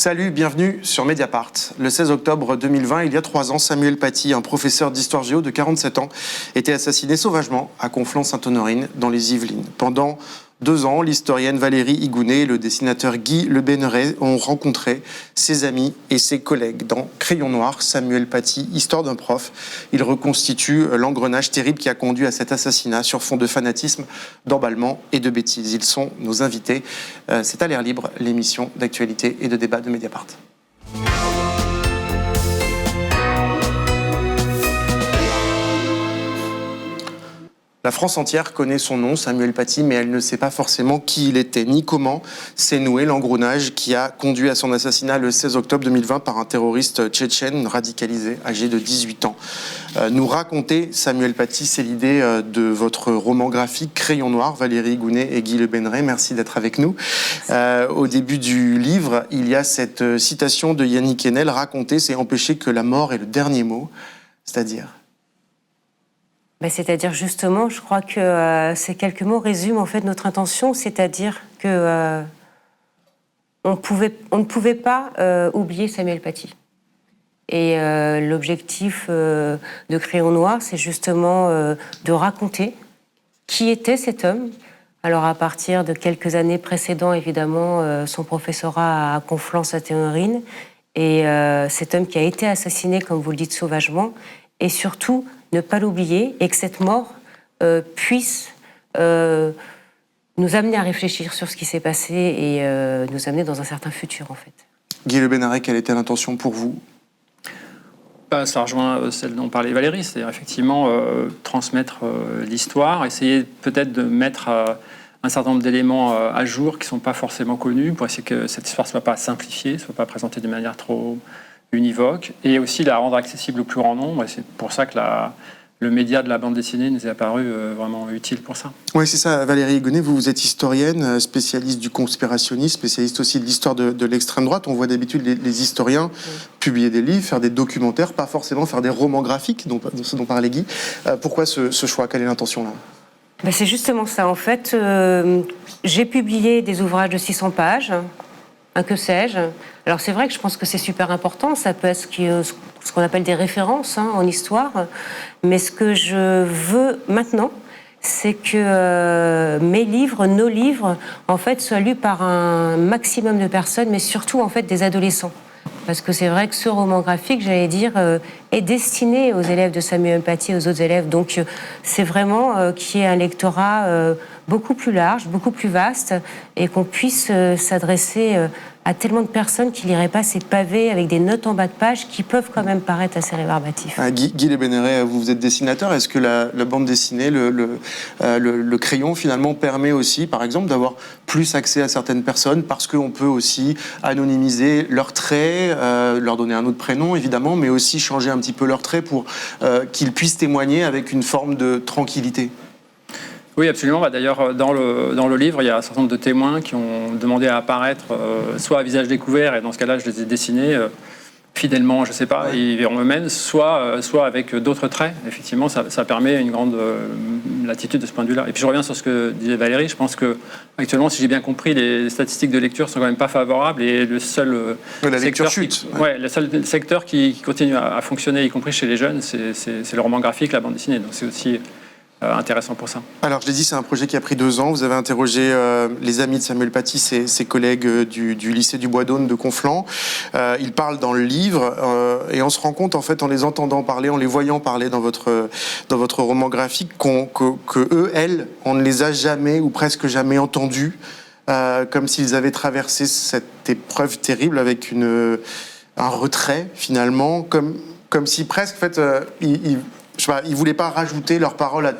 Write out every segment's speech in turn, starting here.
Salut, bienvenue sur Mediapart. Le 16 octobre 2020, il y a 3 ans, Samuel Paty, un professeur d'histoire géo de 47 ans, était assassiné sauvagement à Conflans-Sainte-Honorine, dans les Yvelines. Pendant 2 ans, l'historienne Valérie Higounet et le dessinateur Guy Le Béneret ont rencontré ses amis et ses collègues. Dans Crayon Noir, Samuel Paty, Histoire d'un prof, il reconstitue l'engrenage terrible qui a conduit à cet assassinat sur fond de fanatisme, d'emballement et de bêtises. Ils sont nos invités. C'est à l'air libre, l'émission d'actualité et de débat de Mediapart. La France entière connaît son nom, Samuel Paty, mais elle ne sait pas forcément qui il était, ni comment s'est noué l'engrenage qui a conduit à son assassinat le 16 octobre 2020 par un terroriste tchétchène radicalisé, âgé de 18 ans. Nous raconter Samuel Paty, c'est l'idée de votre roman graphique Crayon Noir, Valérie Higounet et Guy Le Béneret. Merci d'être avec nous. Au début du livre, il y a cette citation de Yannick Enel, raconter, c'est empêcher que la mort ait le dernier mot, c'est-à-dire... C'est-à-dire justement, je crois que ces quelques mots résument en fait notre intention, c'est-à-dire que on ne pouvait pas oublier Samuel Paty. Et l'objectif de Crayon Noir, c'est justement de raconter qui était cet homme. Alors à partir de quelques années précédentes, évidemment, son professorat à Conflans-Sainte-Honorine, et cet homme qui a été assassiné, comme vous le dites, sauvagement, et surtout ne pas l'oublier, et que cette mort puisse nous amener à réfléchir sur ce qui s'est passé et nous amener dans un certain futur, en fait. Guy Le Béneret, quelle était l'intention pour vous ? Ça rejoint celle dont parlait Valérie, c'est-à-dire effectivement transmettre l'histoire, essayer peut-être de mettre un certain nombre d'éléments à jour qui ne sont pas forcément connus, pour essayer que cette histoire ne soit pas simplifiée, ne soit pas présentée de manière trop univoque, et aussi la rendre accessible au plus grand nombre. Et c'est pour ça que le média de la bande dessinée nous est apparu vraiment utile pour ça. Oui, c'est ça. Valérie Higounet, vous êtes historienne, spécialiste du conspirationnisme, spécialiste aussi de l'histoire de l'extrême droite. On voit d'habitude les historiens publier des livres, faire des documentaires, pas forcément faire des romans graphiques, ce dont parlait Guy. Pourquoi ce choix ? Quelle est l'intention là ? C'est justement ça. En fait, j'ai publié des ouvrages de 600 pages, que sais-je. Alors c'est vrai que je pense que c'est super important, ça peut être ce qu'on appelle des références en histoire, mais ce que je veux maintenant, c'est que mes livres, nos livres, en fait, soient lus par un maximum de personnes, mais surtout en fait des adolescents. Parce que c'est vrai que ce roman graphique, j'allais dire, est destiné aux élèves de Samuel Paty et aux autres élèves. Donc c'est vraiment qu'il y ait un lectorat beaucoup plus large, beaucoup plus vaste, et qu'on puisse s'adresser à tellement de personnes qui liraient pas ces pavés avec des notes en bas de page qui peuvent quand même paraître assez rébarbatifs. Guy Le Béneret, vous êtes dessinateur. Est-ce que la bande dessinée, le crayon finalement permet aussi, par exemple, d'avoir plus accès à certaines personnes parce qu'on peut aussi anonymiser leurs traits, leur donner un autre prénom évidemment, mais aussi changer un petit peu leurs traits pour qu'ils puissent témoigner avec une forme de tranquillité? Oui, absolument. D'ailleurs, dans le livre, il y a un certain nombre de témoins qui ont demandé à apparaître soit à visage découvert, et dans ce cas-là, je les ai dessinés fidèlement, je ne sais pas, ouais. Ils verront eux-mêmes, soit avec d'autres traits. Effectivement, ça permet une grande latitude de ce point de vue-là. Et puis je reviens sur ce que disait Valérie. Je pense que actuellement, si j'ai bien compris, les statistiques de lecture sont quand même pas favorables, et le seul la lecture chute. Le seul secteur qui continue à fonctionner, y compris chez les jeunes, c'est le roman graphique, la bande dessinée. Donc c'est aussi intéressant pour ça. Alors, je l'ai dit, c'est un projet qui a pris 2 ans. Vous avez interrogé les amis de Samuel Paty, ses collègues du lycée du Bois d'Aune de Conflans. Ils parlent dans le livre et on se rend compte, en fait, en les entendant parler, en les voyant parler dans votre roman graphique, elles, on ne les a jamais ou presque jamais entendus, comme s'ils avaient traversé cette épreuve terrible avec un retrait, finalement, comme si presque, en fait, ils ne voulaient pas rajouter leurs paroles à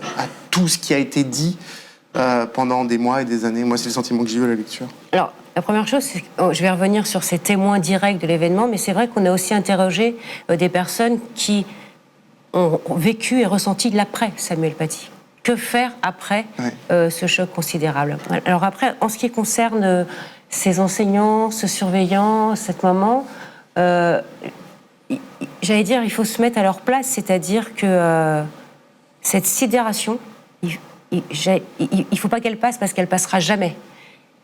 tout ce qui a été dit pendant des mois et des années. Moi, c'est le sentiment que j'ai eu à la lecture. Alors, la première chose, c'est que je vais revenir sur ces témoins directs de l'événement, mais c'est vrai qu'on a aussi interrogé des personnes qui ont vécu et ressenti l'après Samuel Paty. Que faire après ce choc considérable ? Alors après, en ce qui concerne ces enseignants, ce surveillant, cette maman... j'allais dire, il faut se mettre à leur place, c'est-à-dire que cette sidération, il ne faut pas qu'elle passe parce qu'elle passera jamais.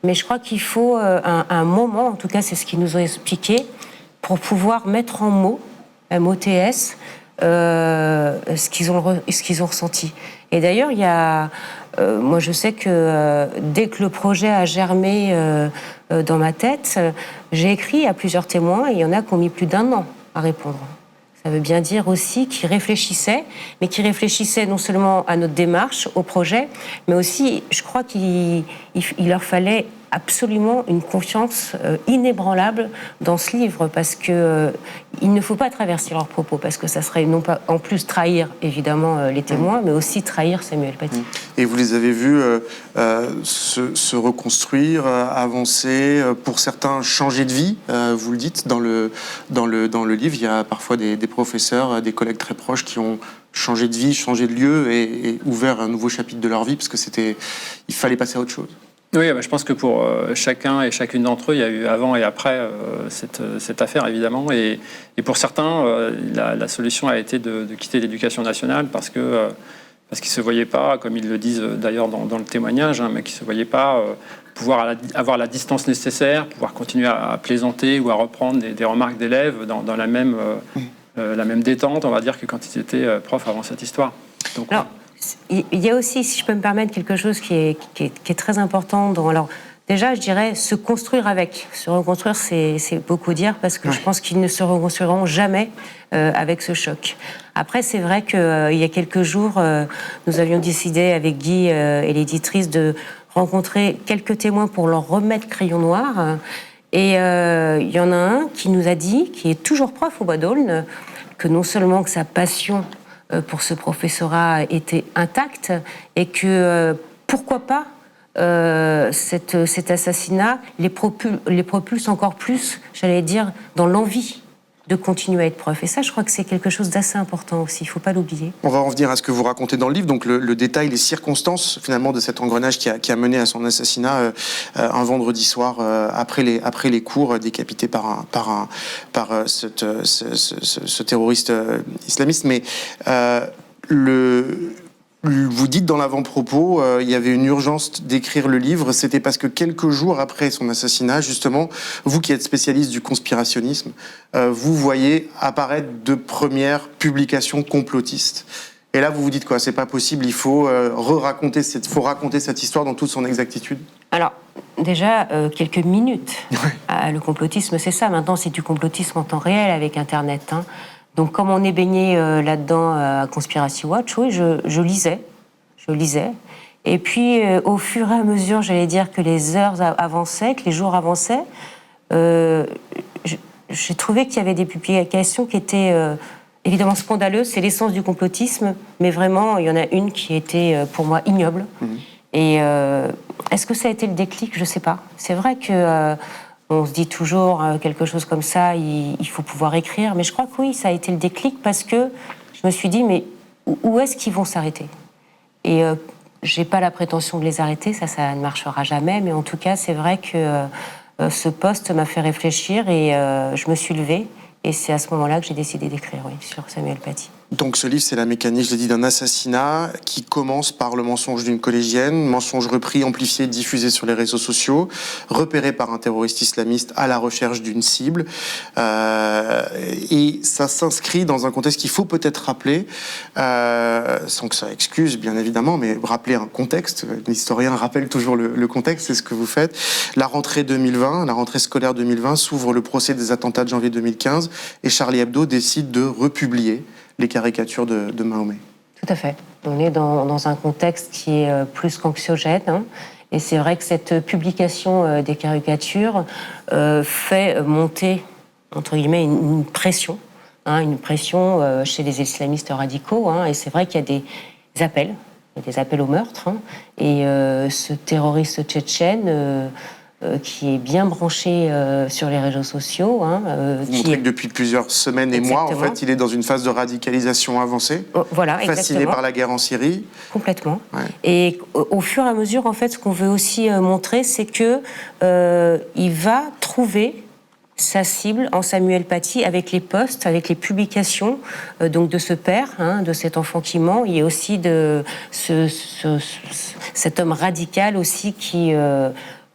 mais je crois qu'il faut un moment, en tout cas c'est ce qu'ils nous ont expliqué, pour pouvoir mettre en mots, MOTS, ce qu'ils ont ressenti. Et d'ailleurs, il y a, moi je sais que dès que le projet a germé dans ma tête, j'ai écrit à plusieurs témoins et il y en a qui ont mis plus d'1 an à répondre. Ça veut bien dire aussi qu'ils réfléchissaient, mais qu'ils réfléchissaient non seulement à notre démarche, au projet, mais aussi, je crois qu'il leur fallait absolument une confiance inébranlable dans ce livre, parce que il ne faut pas traverser leurs propos, parce que ça serait non pas en plus trahir évidemment les témoins, mais aussi trahir Samuel Paty. Et vous les avez vus se reconstruire, avancer, pour certains changer de vie. Vous le dites dans le livre, il y a parfois des professeurs, des collègues très proches qui ont changé de vie, changé de lieu et ouvert un nouveau chapitre de leur vie, parce que il fallait passer à autre chose. Oui, je pense que pour chacun et chacune d'entre eux, il y a eu avant et après cette affaire, évidemment. Et pour certains, la solution a été de quitter l'éducation nationale parce qu'ils ne se voyaient pas, comme ils le disent d'ailleurs dans le témoignage, mais qu'ils ne se voyaient pas pouvoir avoir la distance nécessaire, pouvoir continuer à plaisanter ou à reprendre des remarques d'élèves dans la même détente, on va dire, que quand ils étaient profs avant cette histoire. Donc, alors, il y a aussi, si je peux me permettre, quelque chose qui est très important. Alors, déjà, je dirais se construire avec. Se reconstruire, c'est beaucoup dire, parce que je pense qu'ils ne se reconstruiront jamais avec ce choc. Après, c'est vrai qu'il y a quelques jours, nous avions décidé avec Guy et l'éditrice de rencontrer quelques témoins pour leur remettre crayon noir. Et il y en a un qui nous a dit, qui est toujours prof au Bois d'Aulne, que non seulement que sa passion pour ce professorat était intacte et que pourquoi pas cet assassinat les propulse encore plus, j'allais dire, dans l'envie de continuer à être prof. Et ça, je crois que c'est quelque chose d'assez important aussi, il ne faut pas l'oublier. On va en venir à ce que vous racontez dans le livre, donc le détail, les circonstances finalement de cet engrenage qui a mené à son assassinat un vendredi soir après les cours, décapité par ce terroriste islamiste. Mais vous dites dans l'avant-propos, il y avait une urgence d'écrire le livre. C'était parce que quelques jours après son assassinat, justement, vous qui êtes spécialiste du conspirationnisme, vous voyez apparaître de premières publications complotistes. Et là, vous vous dites quoi? C'est pas possible, il faut raconter cette histoire dans toute son exactitude. Alors, déjà, quelques minutes. Le complotisme, c'est ça. Maintenant, c'est du complotisme en temps réel avec Internet, hein. Donc, comme on est baigné là-dedans à Conspiracy Watch, oui, je lisais. Et puis, au fur et à mesure, j'allais dire que les heures avançaient, que les jours avançaient, j'ai trouvé qu'il y avait des publications qui étaient évidemment scandaleuses. C'est l'essence du complotisme, mais vraiment, il y en a une qui était pour moi ignoble. Et est-ce que ça a été le déclic? Je ne sais pas. C'est vrai que... on se dit toujours quelque chose comme ça, il faut pouvoir écrire. Mais je crois que oui, ça a été le déclic parce que je me suis dit, mais où est-ce qu'ils vont s'arrêter? Et j'ai pas la prétention de les arrêter, ça ne marchera jamais. Mais en tout cas, c'est vrai que ce poste m'a fait réfléchir et je me suis levée. Et c'est à ce moment-là que j'ai décidé d'écrire, oui, sur Samuel Paty. Donc ce livre, c'est la mécanique, je l'ai dit, d'un assassinat qui commence par le mensonge d'une collégienne, mensonge repris, amplifié, diffusé sur les réseaux sociaux, repéré par un terroriste islamiste à la recherche d'une cible. Et ça s'inscrit dans un contexte qu'il faut peut-être rappeler, sans que ça excuse, bien évidemment, mais rappeler un contexte. L'historien rappelle toujours le contexte, c'est ce que vous faites. La rentrée scolaire 2020, s'ouvre le procès des attentats de janvier 2015 et Charlie Hebdo décide de republier les caricatures de Mahomet. Tout à fait. On est dans un contexte qui est plus qu'anxiogène, hein, et c'est vrai que cette publication des caricatures fait monter, entre guillemets, une pression, chez les islamistes radicaux, hein, et c'est vrai qu'il y a des appels au meurtre, hein, et ce terroriste tchétchène qui est bien branché sur les réseaux sociaux. Vous montrez que depuis plusieurs semaines et mois, en fait, il est dans une phase de radicalisation avancée, voilà, fasciné par la guerre en Syrie. Complètement. Ouais. Et au fur et à mesure, en fait, ce qu'on veut aussi montrer, c'est que il va trouver sa cible en Samuel Paty avec les posts, avec les publications donc de ce père, hein, de cet enfant qui ment, et aussi de cet homme radical aussi qui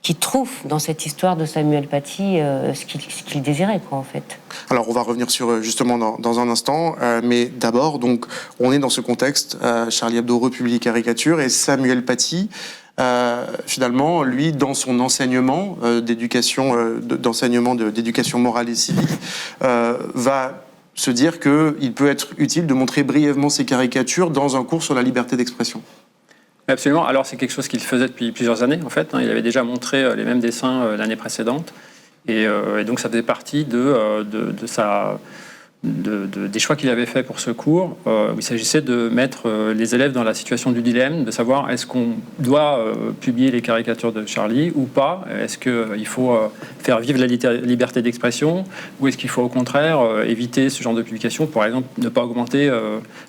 qui trouve dans cette histoire de Samuel Paty ce qu'il désirait, quoi, en fait. Alors, on va revenir sur justement dans un instant, mais d'abord, donc, on est dans ce contexte. Charlie Hebdo republie caricature et Samuel Paty, finalement, lui, dans son enseignement d'éducation morale et civique, va se dire qu'il peut être utile de montrer brièvement ses caricatures dans un cours sur la liberté d'expression. Absolument. Alors c'est quelque chose qu'il faisait depuis plusieurs années en fait. Il avait déjà montré les mêmes dessins l'année précédente et donc ça faisait partie des choix qu'il avait fait pour ce cours, où il s'agissait de mettre les élèves dans la situation du dilemme, de savoir est-ce qu'on doit publier les caricatures de Charlie ou pas, est-ce qu'il faut faire vivre la liberté d'expression, ou est-ce qu'il faut au contraire éviter ce genre de publication, par exemple ne pas augmenter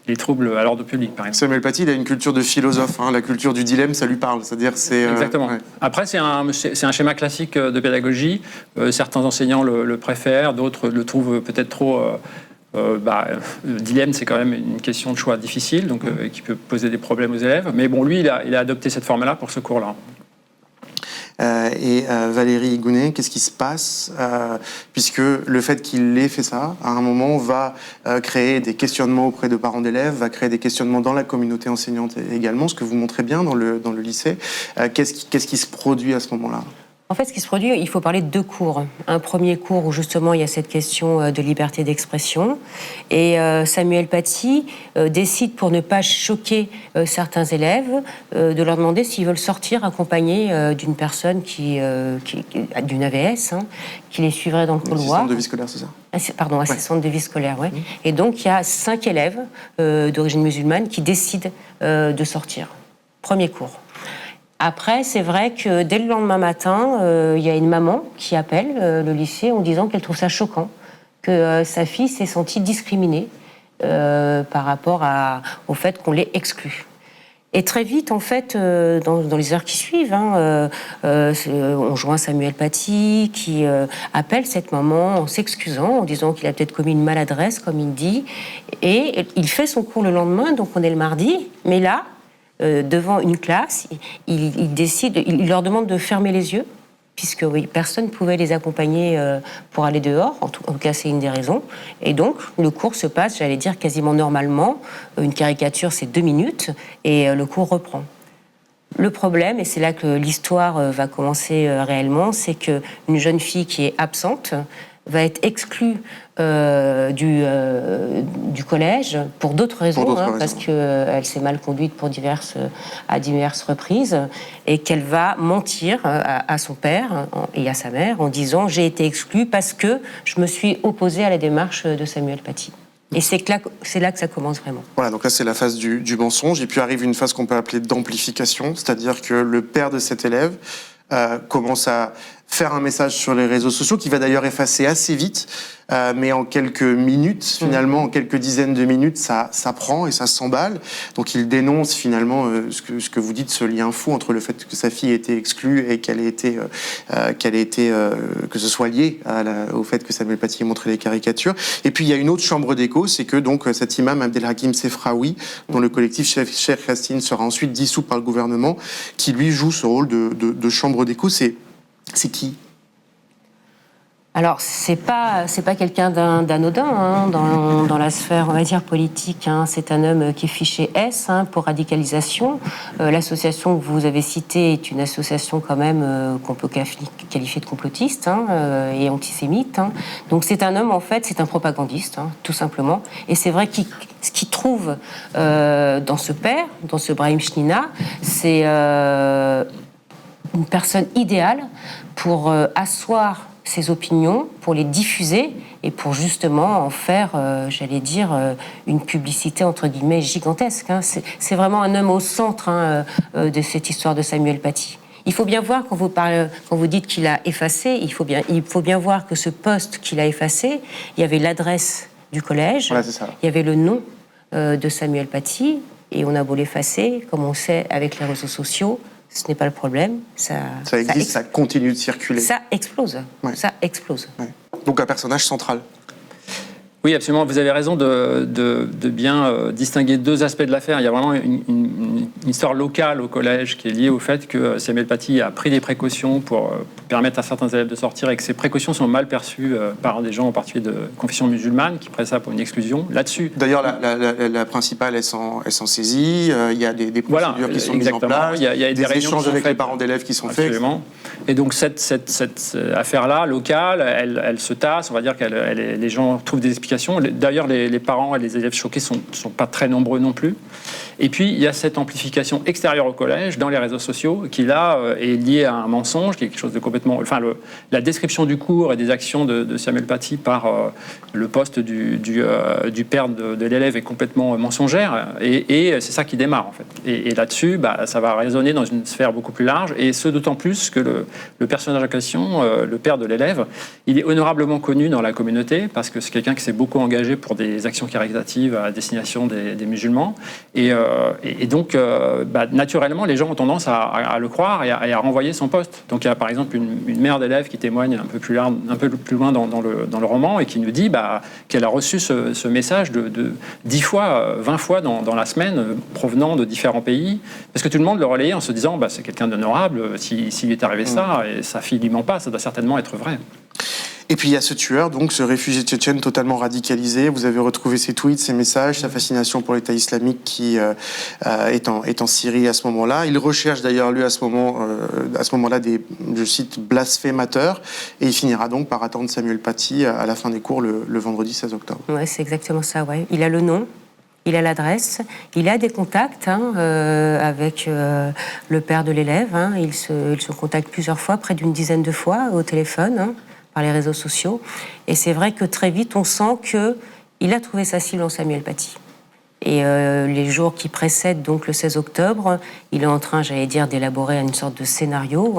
les troubles à l'ordre public, par exemple. Samuel Paty, il a une culture de philosophe, la culture du dilemme, ça lui parle, c'est-à-dire c'est... Exactement. Ouais. Après, c'est un schéma classique de pédagogie, certains enseignants le préfèrent, d'autres le trouvent peut-être trop... le dilemme, c'est quand même une question de choix difficile, donc qui peut poser des problèmes aux élèves. Mais bon, lui, il a adopté cette forme-là pour ce cours-là. Valérie Gounet, qu'est-ce qui se passe puisque le fait qu'il ait fait ça, à un moment, va créer des questionnements auprès de parents d'élèves, va créer des questionnements dans la communauté enseignante également, ce que vous montrez bien dans le lycée. Qu'est-ce qui se produit à ce moment-là ? En fait, ce qui se produit, il faut parler de deux cours. Un premier cours où justement il y a cette question de liberté d'expression. Et Samuel Paty décide, pour ne pas choquer certains élèves, de leur demander s'ils veulent sortir accompagnés d'une personne d'une AVS, qui les suivrait dans le couloir. Assistante de vie scolaire, c'est ça ? Pardon, assistante de vie scolaire, oui. Et donc il y a 5 élèves d'origine musulmane qui décident de sortir. Premier cours. Après, c'est vrai que dès le lendemain matin, il y a une maman qui appelle le lycée en disant qu'elle trouve ça choquant, que sa fille s'est sentie discriminée par rapport au fait qu'on l'ait exclue. Et très vite, en fait, dans les heures qui suivent, on joint Samuel Paty qui appelle cette maman en s'excusant, en disant qu'il a peut-être commis une maladresse, comme il dit, et il fait son cours le lendemain, donc on est le mardi, mais là, devant une classe, il leur demande de fermer les yeux, puisque personne ne pouvait les accompagner pour aller dehors, en tout cas c'est une des raisons. Et donc le cours se passe, j'allais dire, quasiment normalement. Une caricature, c'est 2 minutes, et le cours reprend. Le problème, et c'est là que l'histoire va commencer réellement, c'est qu'une jeune fille qui est absente va être exclue du collège pour d'autres raisons, parce qu'elle s'est mal conduite à diverses reprises, et qu'elle va mentir à son père et à sa mère en disant « j'ai été exclue parce que je me suis opposée à la démarche de Samuel Paty ». Et c'est là que ça commence vraiment. Voilà, donc là c'est la phase du mensonge, et puis arrive une phase qu'on peut appeler d'amplification, c'est-à-dire que le père de cet élève commence à faire un message sur les réseaux sociaux qui va d'ailleurs effacer assez vite, mais en quelques minutes, finalement, en quelques dizaines de minutes, ça prend et ça s'emballe. Donc il dénonce finalement ce que vous dites, ce lien fou entre le fait que sa fille ait été exclue et que ce soit lié au fait que Samuel Paty ait montré les caricatures. Et puis il y a une autre chambre d'écho, c'est que donc cet imam Abdelhakim Sefraoui, dont le collectif Cheikh Yassin sera ensuite dissous par le gouvernement, qui lui joue ce rôle de chambre d'écho. C'est qui ? Alors, c'est pas quelqu'un d'anodin dans la sphère, on va dire, politique. C'est un homme qui est fiché S pour radicalisation. L'association que vous avez citée est une association quand même qu'on peut qualifier de complotiste et antisémite. Donc c'est un homme, en fait, c'est un propagandiste, tout simplement. Et c'est vrai ce qu'il trouve dans ce père, dans ce Brahim Chnina, c'est une personne idéale pour asseoir ses opinions, pour les diffuser et pour justement en faire, j'allais dire, une publicité entre guillemets gigantesque. C'est vraiment un homme au centre de cette histoire de Samuel Paty. Il faut bien voir, quand vous dites qu'il a effacé, il faut bien voir que ce poste qu'il a effacé, il y avait l'adresse du collège, ouais, c'est ça. Il y avait le nom de Samuel Paty, et on a beau l'effacer, comme on sait avec les réseaux sociaux, ce n'est pas le problème. Ça existe, ça continue de circuler. Ça explose. Ouais. Ça explose. Ouais. Donc un personnage central. Oui, absolument. Vous avez raison de bien distinguer deux aspects de l'affaire. Il y a vraiment une histoire locale au collège qui est liée au fait que Samuel Paty a pris des précautions pour permettre à certains élèves de sortir et que ces précautions sont mal perçues par des gens, en particulier de confession musulmane, qui prennent ça pour une exclusion. Là-dessus. D'ailleurs, la principale, elle s'en saisit. Il y a des procédures qui sont mises en place. Il y a des échanges avec les parents d'élèves qui sont faits. Absolument. Et donc cette affaire-là, locale, elle se tasse. On va dire que les gens trouvent des explications. D'ailleurs, les parents et les élèves choqués ne sont pas très nombreux non plus. Et puis, il y a cette amplification extérieure au collège, dans les réseaux sociaux, qui là est liée à un mensonge, qui est quelque chose de complètement... Enfin, la description du cours et des actions de Samuel Paty par le poste du père de l'élève est complètement mensongère. Et c'est ça qui démarre, en fait. Et là-dessus, ça va résonner dans une sphère beaucoup plus large. Et ce, d'autant plus que le personnage en question, le père de l'élève, il est honorablement connu dans la communauté, parce que c'est quelqu'un qui s'est beaucoup engagé pour des actions caritatives à destination des musulmans. Et donc, naturellement, les gens ont tendance à le croire et à renvoyer son poste. Donc, il y a par exemple une mère d'élève qui témoigne un peu plus loin dans le roman et qui nous dit qu'elle a reçu ce message de 10 fois, 20 fois dans la semaine, provenant de différents pays, parce que tout le monde le relayait en se disant c'est quelqu'un d'honorable, s'il est arrivé ça, et sa fille lui ment pas, ça doit certainement être vrai. Et puis il y a ce tueur, donc ce réfugié tchétchène totalement radicalisé. Vous avez retrouvé ses tweets, ses messages, sa fascination pour l'État islamique qui est en Syrie à ce moment-là. Il recherche d'ailleurs, lui, à ce moment-là, des, je cite, blasphémateurs. Et il finira donc par attendre Samuel Paty à la fin des cours le vendredi 16 octobre. Ouais, c'est exactement ça, ouais. Il a le nom. Il a l'adresse, il a des contacts avec le père de l'élève. Il se contacte plusieurs fois, près d'une dizaine de fois au téléphone, par les réseaux sociaux. Et c'est vrai que très vite, on sent qu'il a trouvé sa cible en Samuel Paty. Et les jours qui précèdent donc le 16 octobre, il est en train, d'élaborer une sorte de scénario.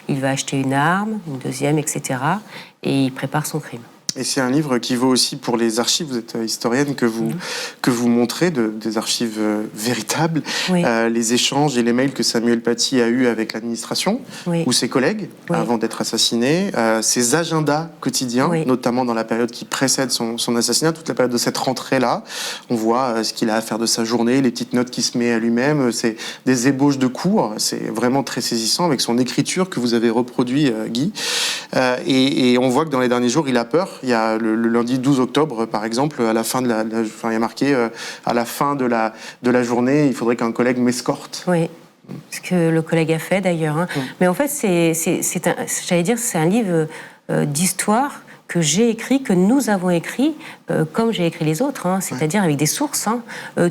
Il va acheter une arme, une deuxième, etc. Et il prépare son crime. Et c'est un livre qui vaut aussi pour les archives, vous êtes historienne, que vous montrez, des archives véritables, oui. Les échanges et les mails que Samuel Paty a eus avec l'administration, oui. ou ses collègues, oui. avant d'être assassiné, ses agendas quotidiens, oui. notamment dans la période qui précède son assassinat, toute la période de cette rentrée-là. On voit ce qu'il a à faire de sa journée, les petites notes qu'il se met à lui-même, c'est des ébauches de cours, c'est vraiment très saisissant avec son écriture que vous avez reproduit, Guy. Et on voit que dans les derniers jours, il a peur. Il y a le lundi 12 octobre, par exemple, à la fin de il y a marqué à la fin de la journée, il faudrait qu'un collègue m'escorte. Oui, ce que le collègue a fait d'ailleurs. Mais en fait, c'est un livre d'histoire que j'ai écrit, que nous avons écrit, comme j'ai écrit les autres, c'est-à-dire avec des sources.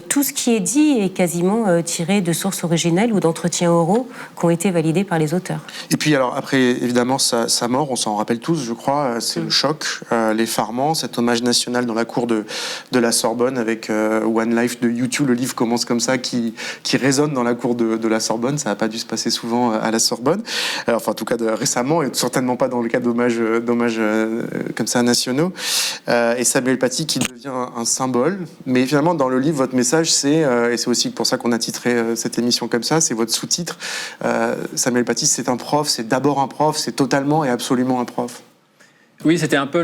Tout ce qui est dit est quasiment tiré de sources originelles ou d'entretiens oraux qui ont été validés par les auteurs. Et puis alors après, évidemment, sa mort, on s'en rappelle tous, je crois, c'est le choc, l'effarement, cet hommage national dans la cour de la Sorbonne avec One Life de U2, le livre commence comme ça, qui résonne dans la cour de la Sorbonne, ça n'a pas dû se passer souvent à la Sorbonne, enfin en tout cas récemment, et certainement pas dans le cas d'hommages comme ça nationaux, et Samuel Paty qui devient un symbole. Mais finalement, dans le livre, votre message, c'est, et c'est aussi pour ça qu'on a titré cette émission comme ça, c'est votre sous-titre, Samuel Paty, c'est un prof, c'est d'abord un prof, c'est totalement et absolument un prof. Oui, c'était un peu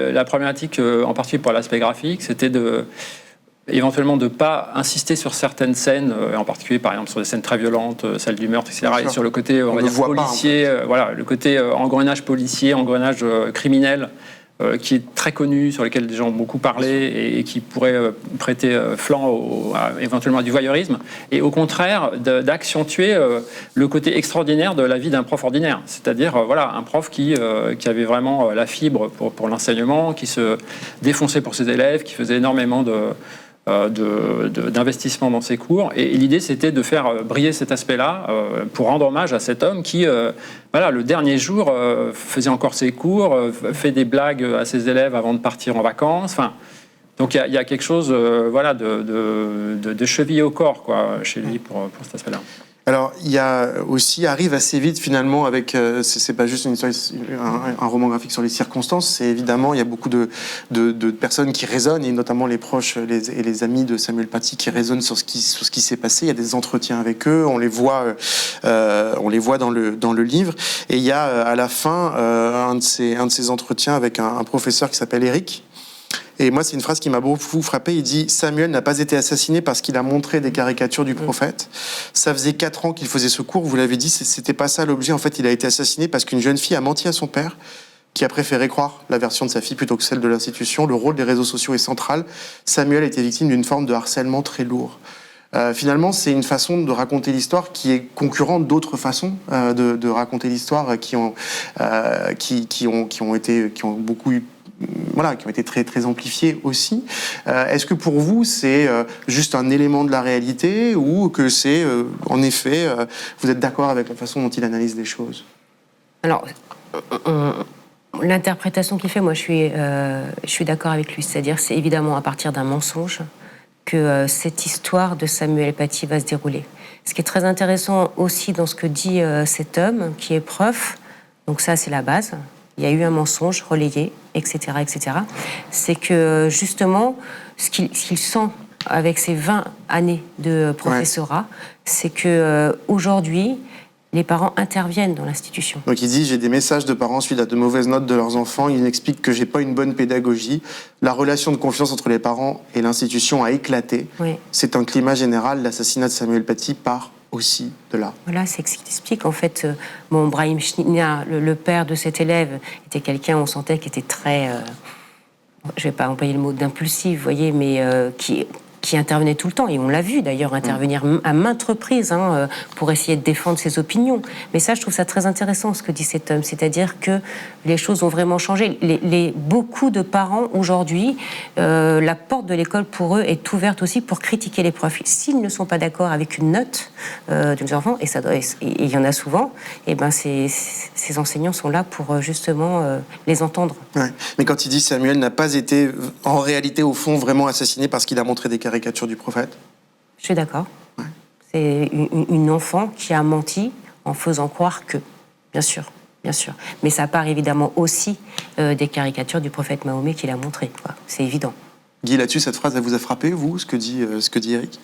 la problématique, en particulier pour l'aspect graphique, c'était éventuellement de ne pas insister sur certaines scènes, en particulier par exemple sur des scènes très violentes, celle du meurtre, etc. Et sur le côté, on va dire, policier, voilà, le côté engrenage policier, engrenage criminel, qui est très connu, sur lequel des gens ont beaucoup parlé et qui pourrait prêter flanc éventuellement à du voyeurisme, et au contraire d'accentuer le côté extraordinaire de la vie d'un prof ordinaire, c'est-à-dire voilà, un prof qui avait vraiment la fibre pour l'enseignement, qui se défonçait pour ses élèves, qui faisait énormément d'investissement dans ses cours, et l'idée c'était de faire briller cet aspect-là pour rendre hommage à cet homme qui, voilà, le dernier jour faisait encore ses cours, fait des blagues à ses élèves avant de partir en vacances. Enfin, donc il y a quelque chose, voilà, de cheville au corps, quoi, chez lui pour cet aspect-là. Alors, il y a aussi, arrive assez vite finalement avec, c'est pas juste une histoire, un roman graphique sur les circonstances, c'est évidemment, il y a beaucoup de personnes qui résonnent, et notamment les proches et les amis de Samuel Paty qui résonnent sur ce qui s'est passé. Il y a des entretiens avec eux, on les voit dans le livre, et il y a à la fin un de ces entretiens avec un professeur qui s'appelle Eric. Et moi, c'est une phrase qui m'a beaucoup frappé. Il dit « Samuel n'a pas été assassiné parce qu'il a montré des caricatures du prophète. Ça faisait 4 ans qu'il faisait ce cours. Vous l'avez dit, c'était pas ça l'objet. En fait, il a été assassiné parce qu'une jeune fille a menti à son père, qui a préféré croire la version de sa fille plutôt que celle de l'institution. Le rôle des réseaux sociaux est central. Samuel a été victime d'une forme de harcèlement très lourd. » Finalement, c'est une façon de raconter l'histoire qui est concurrente d'autres façons de raconter l'histoire qui ont été très, très amplifiées aussi. Est-ce que pour vous, c'est juste un élément de la réalité ou que c'est, en effet, vous êtes d'accord avec la façon dont il analyse les choses? Alors, l'interprétation qu'il fait, moi, je suis d'accord avec lui. C'est-à-dire, c'est évidemment à partir d'un mensonge que cette histoire de Samuel Paty va se dérouler. Ce qui est très intéressant aussi dans ce que dit cet homme, qui est prof, donc ça c'est la base, il y a eu un mensonge relayé, etc., etc., c'est que justement, ce qu'il sent avec ses 20 années de professorat, c'est que aujourd'hui, les parents interviennent dans l'institution. Donc il dit, j'ai des messages de parents suite à de mauvaises notes de leurs enfants. Il explique que j'ai pas une bonne pédagogie. La relation de confiance entre les parents et l'institution a éclaté. Oui. C'est un climat général. L'assassinat de Samuel Paty part aussi de là. Voilà, c'est ce qu'il explique. En fait, Brahim Chnia, le père de cet élève, était quelqu'un, on sentait, qui était très... je vais pas employer le mot d'impulsif, vous voyez, mais qui intervenait tout le temps, et on l'a vu d'ailleurs intervenir à maintes reprises pour essayer de défendre ses opinions. Mais ça, je trouve ça très intéressant ce que dit cet homme, c'est-à-dire que les choses ont vraiment changé. Beaucoup de parents aujourd'hui, la porte de l'école pour eux est ouverte aussi pour critiquer les profs. S'ils ne sont pas d'accord avec une note de leurs enfants, et il y en a souvent, et ben ces enseignants sont là pour justement les entendre. Ouais. Mais quand il dit Samuel n'a pas été en réalité au fond vraiment assassiné parce qu'il a montré des caricature du prophète? Je suis d'accord. Ouais. C'est une enfant qui a menti en faisant croire que, bien sûr. Mais ça part évidemment aussi des caricatures du prophète Mahomet qu'il a montrées. C'est évident. Guy, là-dessus, cette phrase, elle vous a frappé, vous, ce que dit Eric?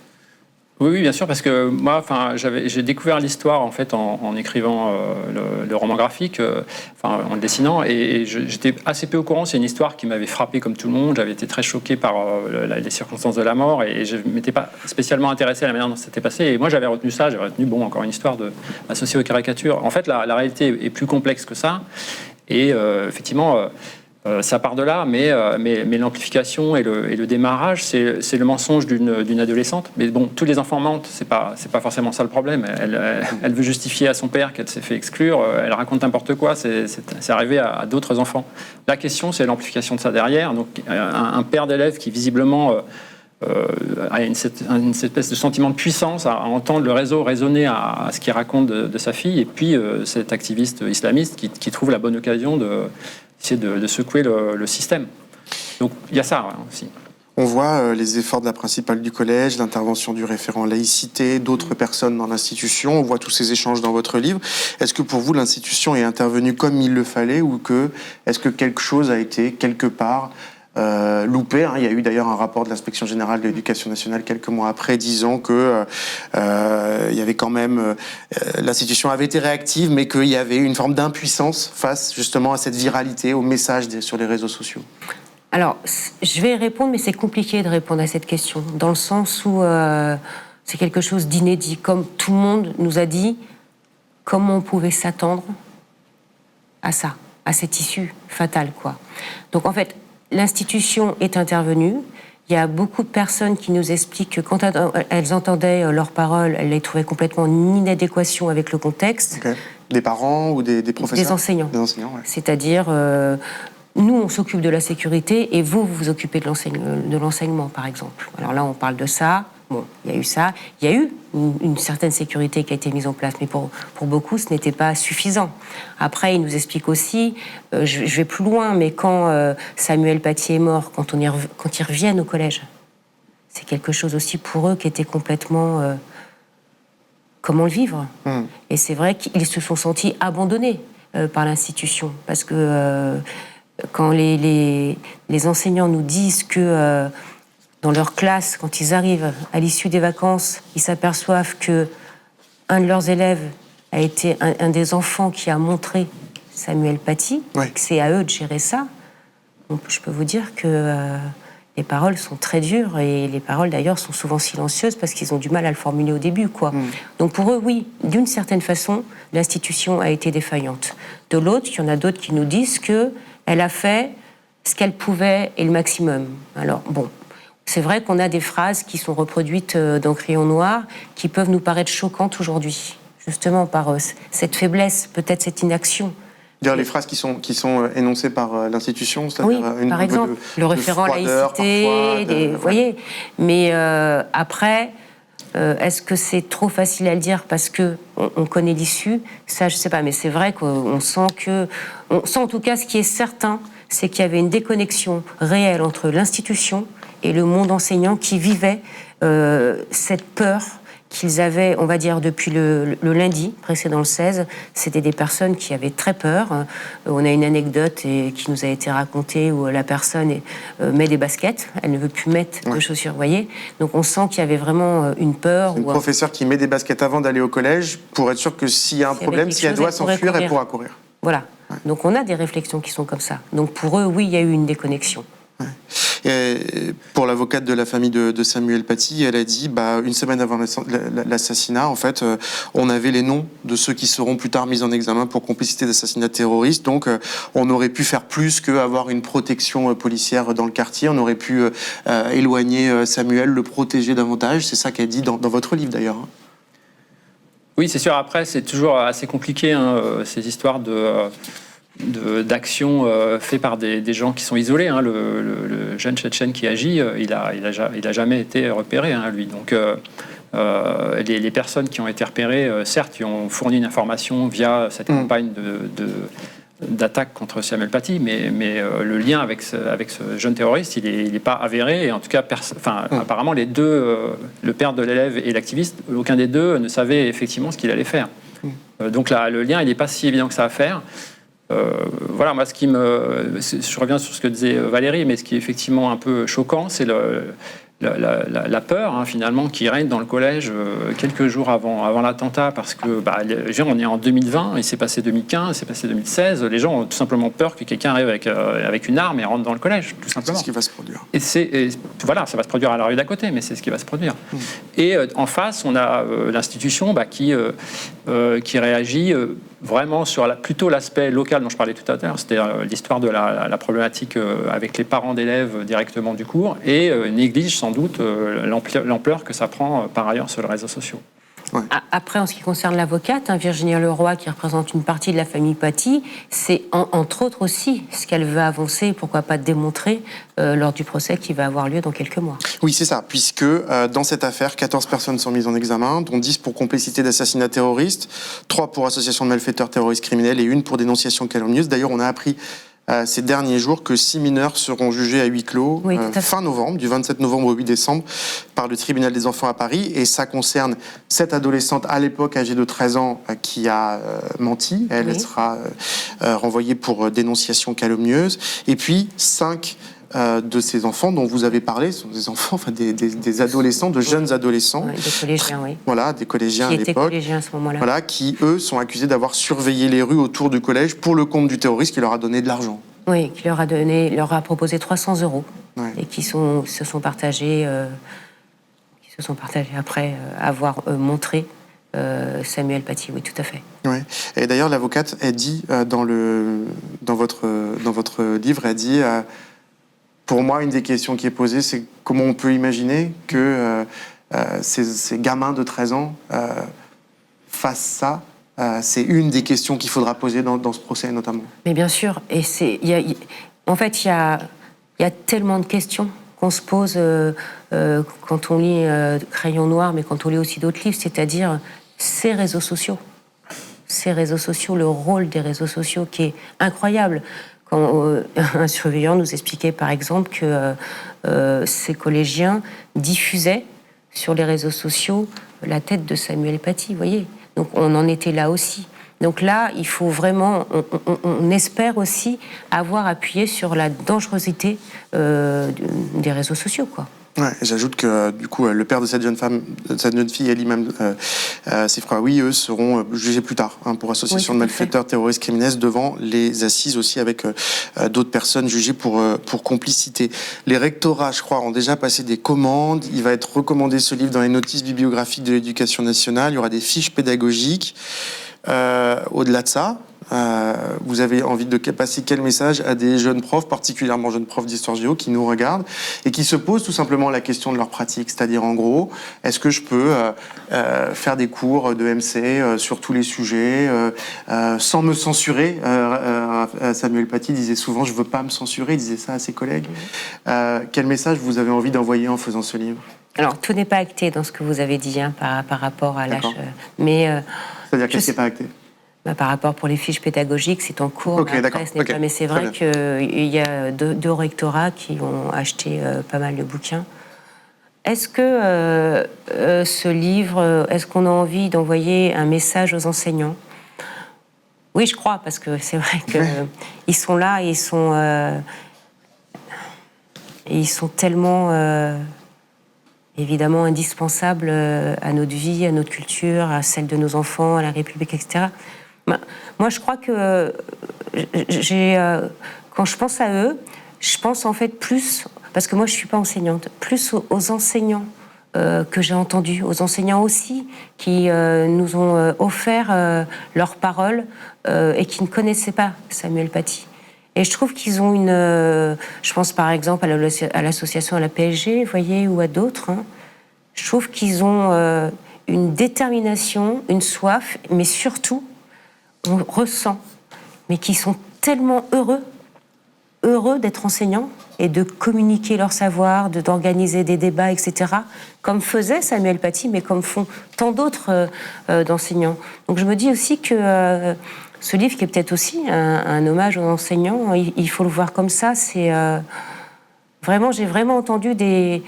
Oui, bien sûr, parce que moi, j'ai découvert l'histoire en fait en écrivant le roman graphique, en le dessinant, et j'étais assez peu au courant. C'est une histoire qui m'avait frappé comme tout le monde. J'avais été très choqué par les circonstances de la mort, et je m'étais pas spécialement intéressé à la manière dont ça s'était passé. Et moi, j'avais retenu ça. J'avais retenu encore une histoire associée aux caricatures. En fait, la réalité est plus complexe que ça, et effectivement. Ça part de là, mais l'amplification et le démarrage, c'est le mensonge d'une adolescente. Mais bon, tous les enfants mentent, c'est pas forcément ça le problème. Elle veut justifier à son père qu'elle s'est fait exclure, elle raconte n'importe quoi, c'est arrivé à d'autres enfants. La question, c'est l'amplification de ça derrière. Donc, un père d'élève qui visiblement a une espèce de sentiment de puissance à entendre le réseau raisonner à ce qu'il raconte de sa fille, et puis cet activiste islamiste qui trouve la bonne occasion de secouer le système. Donc il y a ça aussi. On voit les efforts de la principale du collège, l'intervention du référent laïcité, d'autres personnes dans l'institution. On voit tous ces échanges dans votre livre. Est-ce que pour vous, l'institution est intervenue comme il le fallait, ou est-ce que quelque chose a été quelque part loupé? Il y a eu d'ailleurs un rapport de l'inspection générale de l'éducation nationale quelques mois après disant que il y avait quand même l'institution avait été réactive, mais qu'il y avait une forme d'impuissance face justement à cette viralité, au message sur les réseaux sociaux. Alors, je vais répondre, mais c'est compliqué de répondre à cette question, dans le sens où c'est quelque chose d'inédit. Comme tout le monde nous a dit, comment on pouvait s'attendre à ça, à cette issue fatale, quoi. Donc en fait, l'institution est intervenue. Il y a beaucoup de personnes qui nous expliquent que quand elles entendaient leurs paroles, elles les trouvaient complètement en inadéquation avec le contexte. Okay. Des parents ou des professeurs? Des enseignants. Des enseignants, ouais. C'est-à-dire, nous, on s'occupe de la sécurité et vous vous occupez de l'enseignement, par exemple. Alors là, on parle de ça. Bon, il y a eu ça. Il y a eu une certaine sécurité qui a été mise en place, mais pour beaucoup, ce n'était pas suffisant. Après, il nous explique aussi, je vais plus loin, mais quand Samuel Paty est mort, quand ils reviennent au collège, c'est quelque chose aussi pour eux qui était complètement... comment le vivre? Et c'est vrai qu'ils se sont sentis abandonnés par l'institution, parce que quand les enseignants nous disent que... dans leur classe, quand ils arrivent à l'issue des vacances, ils s'aperçoivent qu'un de leurs élèves a été un des enfants qui a montré Samuel Paty, que c'est à eux de gérer ça. Donc, je peux vous dire que les paroles sont très dures et les paroles d'ailleurs sont souvent silencieuses parce qu'ils ont du mal à le formuler au début, quoi. Donc pour eux, oui, d'une certaine façon, l'institution a été défaillante. De l'autre, il y en a d'autres qui nous disent qu'elle a fait ce qu'elle pouvait et le maximum. Alors bon, c'est vrai qu'on a des phrases qui sont reproduites dans Crayon Noir qui peuvent nous paraître choquantes aujourd'hui, justement par cette faiblesse, peut-être cette inaction. Dire les phrases qui sont énoncées par l'institution, c'est-à-dire par exemple, le référent laïcité, vous voyez. Mais après, est-ce que c'est trop facile à le dire parce que on connaît l'issue? Ça, je sais pas. Mais c'est vrai qu'on sent en tout cas, ce qui est certain, c'est qu'il y avait une déconnexion réelle entre l'institution et le monde enseignant qui vivait cette peur qu'ils avaient, on va dire, depuis le lundi précédent le 16, c'était des personnes qui avaient très peur. On a une anecdote qui nous a été racontée où la personne met des baskets, elle ne veut plus mettre de chaussures, vous voyez. Donc on sent qu'il y avait vraiment une peur. Une professeure qui met des baskets avant d'aller au collège pour être sûr que s'il y a un problème, si elle doit s'enfuir, elle pourra courir. Voilà. Ouais. Donc on a des réflexions qui sont comme ça. Donc pour eux, oui, il y a eu une déconnexion. Ouais. Et pour l'avocate de la famille de Samuel Paty, elle a dit, une semaine avant l'assassinat, en fait, on avait les noms de ceux qui seront plus tard mis en examen pour complicité d'assassinat terroriste. Donc, on aurait pu faire plus qu'avoir une protection policière dans le quartier. On aurait pu éloigner Samuel, le protéger davantage. C'est ça qu'elle dit dans votre livre, d'ailleurs. Oui, c'est sûr. Après, c'est toujours assez compliqué, ces histoires d'actions faites par des gens qui sont isolés. Le jeune Tchétchène qui agit, il a jamais été repéré, lui. Donc, les personnes qui ont été repérées, certes, ils ont fourni une information via cette campagne d'attaque contre Samuel Paty, mais le lien avec ce jeune terroriste, il n'est pas avéré. Et en tout cas, apparemment, les deux, le père de l'élève et l'activiste, aucun des deux ne savait effectivement ce qu'il allait faire. Donc là, le lien, il n'est pas si évident que ça à faire. Voilà, moi, je reviens sur ce que disait Valérie, mais ce qui est effectivement un peu choquant, c'est la peur, finalement, qui règne dans le collège quelques jours avant l'attentat, parce que on est en 2020, il s'est passé 2015, il s'est passé 2016, les gens ont tout simplement peur que quelqu'un arrive avec une arme et rentre dans le collège, tout simplement. C'est ce qui va se produire. Et voilà, ça va se produire à la rue d'à côté, mais c'est ce qui va se produire. Et en face, on a l'institution qui réagit vraiment sur plutôt l'aspect local dont je parlais tout à l'heure, c'est-à-dire l'histoire de la problématique avec les parents d'élèves directement du cours, et néglige sans doute l'ampleur que ça prend par ailleurs sur les réseaux sociaux. Ouais. Après, en ce qui concerne l'avocate, Virginia Leroy, qui représente une partie de la famille Paty, c'est entre autres aussi ce qu'elle veut avancer, pourquoi pas démontrer lors du procès qui va avoir lieu dans quelques mois. Oui, c'est ça, puisque dans cette affaire, 14 personnes sont mises en examen, dont 10 pour complicité d'assassinat terroriste, 3 pour association de malfaiteurs terroristes criminels et 1 pour dénonciation calomnieuse. D'ailleurs, on a appris ces derniers jours que 6 mineurs seront jugés à huis clos fin novembre, du 27 novembre au 8 décembre, par le tribunal des enfants à Paris. Et ça concerne cette adolescente à l'époque âgée de 13 ans qui a menti. Elle sera renvoyée pour dénonciation calomnieuse. Et puis 5 de ces enfants dont vous avez parlé sont des enfants, des adolescents, de jeunes adolescents. Des collégiens, oui. Voilà, des collégiens qui à l'époque. Qui étaient collégiens à ce moment-là. Voilà, qui, eux, sont accusés d'avoir surveillé les rues autour du collège pour le compte du terroriste qui leur a donné de l'argent. Oui, qui leur a proposé 300 € et qui se sont partagés après avoir montré Samuel Paty, oui, tout à fait. Ouais. Et d'ailleurs, l'avocate, elle dit dans votre livre, elle dit pour moi, une des questions qui est posée, c'est comment on peut imaginer que ces gamins de 13 ans fassent ça. C'est une des questions qu'il faudra poser dans ce procès, notamment. Mais bien sûr. Et en fait, il y a tellement de questions qu'on se pose quand on lit Crayon Noir, mais quand on lit aussi d'autres livres, c'est-à-dire ces réseaux sociaux. Ces réseaux sociaux, le rôle des réseaux sociaux qui est incroyable. Quand un surveillant nous expliquait, par exemple, que ces collégiens diffusaient sur les réseaux sociaux la tête de Samuel Paty, vous voyez. Donc on en était là aussi. Donc là, il faut vraiment, on espère aussi avoir appuyé sur la dangerosité des réseaux sociaux, quoi. Ouais, et j'ajoute que du coup le père de cette jeune fille et l'imam Sifraoui, eux, seront jugés plus tard pour association de malfaiteurs terroristes criminels devant les assises aussi avec d'autres personnes jugées pour complicité. Les rectorats, je crois, ont déjà passé des commandes. Il va être recommandé ce livre dans les notices bibliographiques de l'éducation nationale. Il y aura des fiches pédagogiques. Au-delà de ça, vous avez envie de passer quel message à des jeunes profs, particulièrement jeunes profs d'histoire géo, qui nous regardent et qui se posent tout simplement la question de leur pratique, c'est-à-dire en gros, est-ce que je peux faire des cours de MC sur tous les sujets sans me censurer. Samuel Paty disait souvent, je veux pas me censurer, il disait ça à ses collègues. Quel message vous avez envie d'envoyer en faisant ce livre ? Alors, tout n'est pas acté dans ce que vous avez dit par rapport à l'âge. Mais c'est-à-dire qu'est-ce qui n'est pas acté ? Par rapport pour les fiches pédagogiques, c'est en cours. Okay, après, ce n'est pas. Mais c'est vrai qu'il y a deux rectorats qui ont acheté pas mal de bouquins. Est-ce que ce livre, est-ce qu'on a envie d'envoyer un message aux enseignants ? Oui, je crois, parce que c'est vrai qu'ils sont là, et ils sont tellement... évidemment indispensables à notre vie, à notre culture, à celle de nos enfants, à la République, etc. Moi, je crois que quand je pense à eux, je pense en fait plus, parce que moi je ne suis pas enseignante, plus aux enseignants que j'ai entendus, aux enseignants aussi qui nous ont offert leurs paroles et qui ne connaissaient pas Samuel Paty. Et je trouve qu'ils ont je pense par exemple à l'association à la PSG, vous voyez, ou à d'autres. Je trouve qu'ils ont une détermination, une soif, mais surtout, on ressent, mais qui sont tellement heureux d'être enseignants et de communiquer leur savoir, d'organiser des débats, etc., comme faisait Samuel Paty, mais comme font tant d'autres d'enseignants. Donc je me dis aussi que ce livre, qui est peut-être aussi un hommage aux enseignants, il faut le voir comme ça. C'est j'ai vraiment entendu des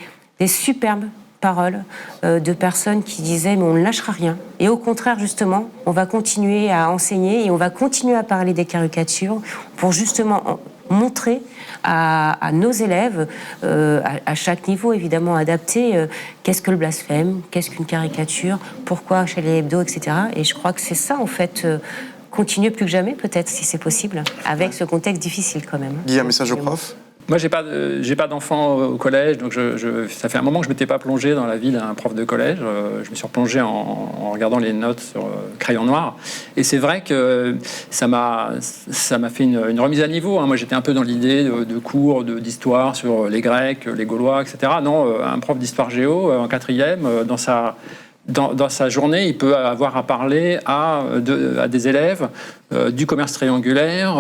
superbes paroles de personnes qui disaient mais on ne lâchera rien. Et au contraire, justement, on va continuer à enseigner et on va continuer à parler des caricatures pour justement montrer à nos élèves, à chaque niveau évidemment adapté, qu'est-ce que le blasphème, qu'est-ce qu'une caricature, pourquoi Charlie Hebdo, etc. Et je crois que c'est ça en fait... continuer plus que jamais, peut-être, si c'est possible, avec ce contexte difficile quand même. Guy, un message au prof ? Moi, j'ai pas d'enfants au collège, donc ça fait un moment que je m'étais pas plongé dans la vie d'un prof de collège. Je me suis replongé en regardant les notes sur crayon noir. Et c'est vrai que ça m'a fait une remise à niveau. Moi, j'étais un peu dans l'idée de cours d'histoire sur les Grecs, les Gaulois, etc. Non, un prof d'histoire géo en quatrième, dans sa journée, il peut avoir à parler à des élèves du commerce triangulaire,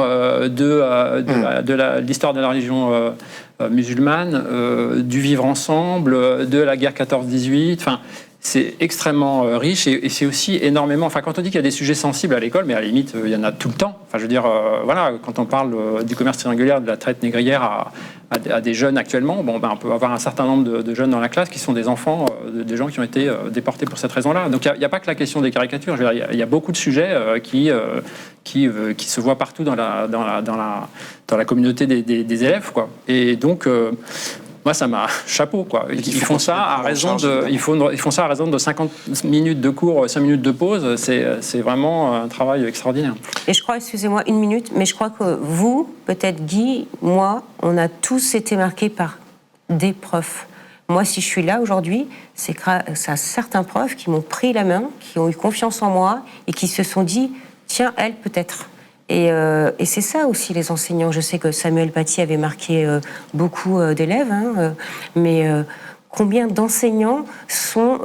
de l'histoire de la religion musulmane, du vivre ensemble, de la guerre 14-18. Enfin, c'est extrêmement riche et c'est aussi énormément... Enfin, quand on dit qu'il y a des sujets sensibles à l'école, mais à la limite, il y en a tout le temps. Enfin, je veux dire, voilà, quand on parle du commerce triangulaire, de la traite négrière à des jeunes actuellement, on peut avoir un certain nombre de jeunes dans la classe qui sont des enfants, des gens qui ont été déportés pour cette raison-là. Donc, il n'y a pas que la question des caricatures. Je veux dire, il y a beaucoup de sujets qui se voient partout dans la communauté des élèves, quoi. Et donc... moi, ça m'a chapeau, quoi. Ils font ça à raison de 50 minutes de cours, 5 minutes de pause. C'est vraiment un travail extraordinaire. Et je crois, excusez-moi, 1 minute, mais je crois que vous, peut-être Guy, moi, on a tous été marqués par des profs. Moi, si je suis là aujourd'hui, c'est grâce à certains profs qui m'ont pris la main, qui ont eu confiance en moi et qui se sont dit, tiens, elle, peut-être. Et c'est ça aussi les enseignants. Je sais que Samuel Paty avait marqué beaucoup d'élèves, mais combien d'enseignants sont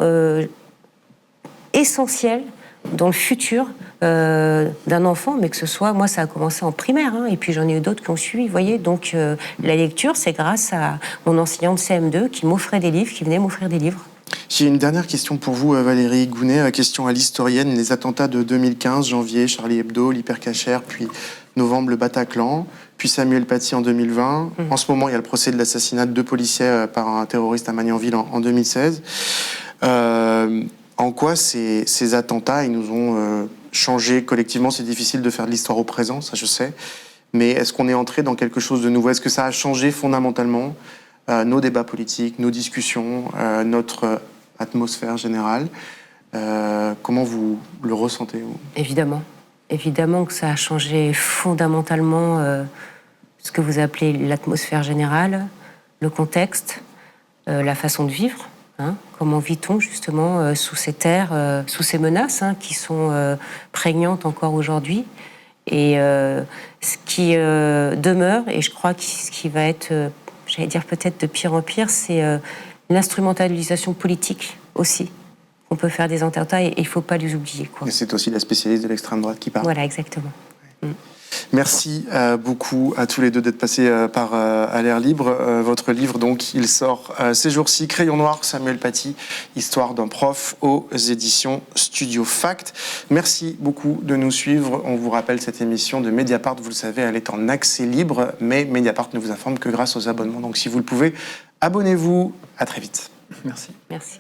essentiels dans le futur d'un enfant, mais que ce soit... Moi, ça a commencé en primaire, et puis j'en ai eu d'autres qui ont suivi, vous voyez. Donc la lecture, c'est grâce à mon enseignant de CM2 qui m'offrait des livres, qui venait m'offrir des livres. J'ai une dernière question pour vous, Valérie Gounet, question à l'historienne. Les attentats de 2015, janvier, Charlie Hebdo, l'Hypercacher, puis novembre, le Bataclan, puis Samuel Paty en 2020. En ce moment, il y a le procès de l'assassinat de 2 policiers par un terroriste à Magnanville en 2016. En quoi ces attentats, ils nous ont changé collectivement? C'est difficile de faire de l'histoire au présent, ça je sais. Mais est-ce qu'on est entré dans quelque chose de nouveau? Est-ce que ça a changé fondamentalement nos débats politiques, nos discussions, notre atmosphère générale. Comment vous le ressentez, vous ? Évidemment que ça a changé fondamentalement ce que vous appelez l'atmosphère générale, le contexte, la façon de vivre. Comment vit-on justement sous ces terres, sous ces menaces qui sont prégnantes encore aujourd'hui. Et ce qui demeure, et je crois que ce qui va être, j'allais dire peut-être de pire en pire, c'est l'instrumentalisation politique aussi. On peut faire des attentats et il ne faut pas les oublier. Et c'est aussi la spécialiste de l'extrême droite qui parle. Voilà, exactement. Merci beaucoup à tous les deux d'être passés par À l'air libre. Votre livre, donc, il sort ces jours-ci, Crayon noir, Samuel Paty, Histoire d'un prof, aux éditions Studio Fact. Merci beaucoup de nous suivre. On vous rappelle, cette émission de Mediapart, vous le savez, elle est en accès libre, mais Mediapart ne vous informe que grâce aux abonnements. Donc, si vous le pouvez, abonnez-vous. À très vite. Merci. Merci.